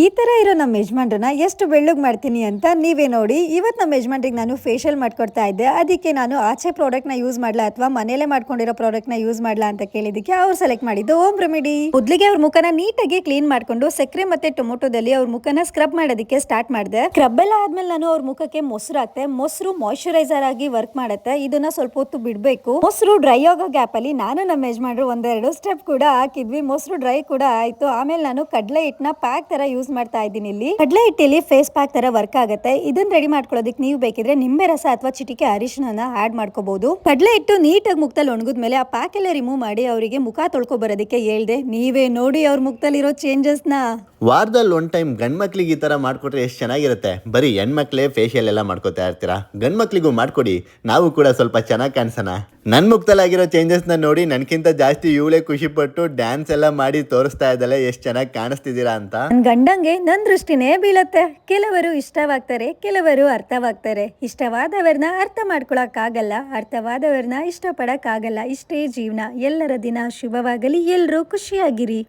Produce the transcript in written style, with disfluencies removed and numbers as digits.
ಈ ತರ ಇರೋ ನಮ್ಮ ಯಜಮಾನ್ರನ್ನ ಎಷ್ಟು ಬೆಳ್ಳಗ್ ಮಾಡ್ತೀನಿ ಅಂತ ನೀವೇ ನೋಡಿ. ಇವತ್ತು ನಮ್ಮ ಯಜಮಾನ್ರಿಗೆ ನಾನು ಫೇಶಿಯಲ್ ಮಾಡ್ಕೊಡ್ತಾ ಇದ್ದೆ. ಅದಕ್ಕೆ ನಾನು ಆಚೆ ಪ್ರಾಡಕ್ಟ್ ನ ಯೂಸ್ ಮಾಡ್ಲಾ ಅಥವಾ ಮನೇಲೆ ಮಾಡ್ಕೊಂಡಿರೋ ಪ್ರಾಡಕ್ಟ್ ನ ಯೂಸ್ ಮಾಡ್ಲಾ ಅಂತ ಕೇಳಿದಕ್ಕೆ ಅವ್ರು ಸೆಲೆಕ್ಟ್ ಮಾಡಿದ್ದು ಓಮ್ ರೆಮಿಡಿ. ಮೊದ್ಲಿಗೆ ಅವ್ರ ಮುಖನ ನೀಟಾಗಿ ಕ್ಲೀನ್ ಮಾಡ್ಕೊಂಡು ಸಕ್ಕರೆ ಮತ್ತೆ ಟೊಮೊಟೊದಲ್ಲಿ ಅವ್ರ ಮುಖನ ಸ್ಕ್ರಬ್ ಮಾಡೋದಕ್ಕೆ ಸ್ಟಾರ್ಟ್ ಮಾಡಿದೆ. ಸ್ಕ್ರಬ್ ಎಲ್ಲ ಆದ್ಮೇಲೆ ನಾನು ಅವ್ರ ಮುಖಕ್ಕೆ ಮೊಸರು ಹಾಕ್ತೆ. ಮೊಸರು ಮಾಯಿಶ್ಚರೈಸರ್ ಆಗಿ ವರ್ಕ್ ಮಾಡುತ್ತೆ. ಇದನ್ನ ಸ್ವಲ್ಪ ಹೊತ್ತು ಬಿಡ್ಬೇಕು. ಮೊಸರು ಡ್ರೈ ಆಗೋ ಗ್ಯಾಪ್ ಅಲ್ಲಿ ನಾನು ನಮ್ಮ ಯಜಮಾನ್ರು ಒಂದೆರಡು ಸ್ಟೆಪ್ ಕೂಡ ಹಾಕಿದ್ವಿ. ಮೊಸರು ಡ್ರೈ ಕೂಡ ಆಯ್ತು. ಆಮೇಲೆ ನಾನು ಕಡ್ಲೆ ಹಿಟ್ಟನ್ನ ಪ್ಯಾಕ್ ತರ ಯೂಸ್ ಮಾಡ್ತಾ ಇದ್ದೀನಿ. ಇಲ್ಲಿ ಕಡ್ಲೆ ಹಿಟ್ಟಲ್ಲಿ ಫೇಸ್ ಪ್ಯಾಕ್ ತರ ವರ್ಕ್ ಆಗುತ್ತೆ. ಇದನ್ನ ರೆಡಿ ಮಾಡ್ಕೊಳ್ಳೋದಕ್ಕೆ ನೀವು ಬೇಕಿದ್ರೆ ನಿಂಬೆ ರಸ ಅಥವಾ ಚಿಟಿಕೆ ಅರಿಶಿನ ಆಡ್ ಮಾಡ್ಕೋಬಹುದು. ಕಡ್ಲೆ ಹಿಟ್ಟು ನೀಟಾಗಿ ಮುಖದಲ್ಲಿ ಒಣಗಿದ್ಮೇಲೆ ಆ ಪ್ಯಾಕ್ ಎಲ್ಲ ರಿಮೂವ್ ಮಾಡಿ ಅವರಿಗೆ ಮುಖ ತೊಳ್ಕೊ ಬರೋದಕ್ಕೆ ಹೇಳ್ದೆ. ನೀವೇ ನೋಡಿ ಅವ್ರ ಮುಖದಲ್ಲಿ ಇರೋ ಚೇಂಜಸ್ ನ. ವಾರದಲ್ಲಿ ಒನ್ ಟೈಮ್ ಗಂಡ್ ಮಕ್ಳಿಗೆ ಈ ತರ ಮಾಡ್ಕೊಟ್ರೆ ಎಷ್ಟು ಚೆನ್ನಾಗಿರುತ್ತೆ. ಬರೀ ಹೆಣ್ಮಕ್ಳೇ ಫೇಶಿಯಲ್ ಎಲ್ಲ ಮಾಡ್ಕೋತಾ ಇರ್ತೀರಾ, ಗಂಡ್ ಮಕ್ಳಿಗೂ ಮಾಡ್ಕೊಡಿ, ನಾವು ಕೂಡ ಸ್ವಲ್ಪ ಚೆನ್ನಾಗಿ ಕಾಣಿಸೋಣ. ನನ್ ಮುಖದಲ್ಲಿ ಆಗಿರೋ ಚೇಂಜಸ್ ನ ನೋಡಿ ನನ್ಕಿಂತ ಜಾಸ್ತಿ ಇವಳೇ ಖುಷಿ ಪಟ್ಟು ಡ್ಯಾನ್ಸ್ ಎಲ್ಲ ಮಾಡಿ ತೋರಿಸ್ತಾ ಇದ್ದಲ್ಲ ಎಷ್ಟು ಚೆನ್ನಾಗಿ ಕಾಣಿಸ್ತಿದ್ದೀರಾ ಅಂತ. ಗಂಡಂಗೆ ನನ್ ದೃಷ್ಟಿನೇ ಬೀಳತ್ತೆ. ಕೆಲವರು ಇಷ್ಟವಾಗ್ತಾರೆ, ಕೆಲವರು ಅರ್ಥವಾಗ್ತಾರೆ. ಇಷ್ಟವಾದವರನ್ನ ಅರ್ಥ ಮಾಡ್ಕೊಳಕ್ ಆಗಲ್ಲ, ಅರ್ಥವಾದವರನ್ನ ಇಷ್ಟಪಡಕ್ ಆಗಲ್ಲ. ಇಷ್ಟೇ ಜೀವನ. ಎಲ್ಲರ ದಿನ ಶುಭವಾಗಲಿ, ಎಲ್ರೂ ಖುಷಿಯಾಗಿರಿ.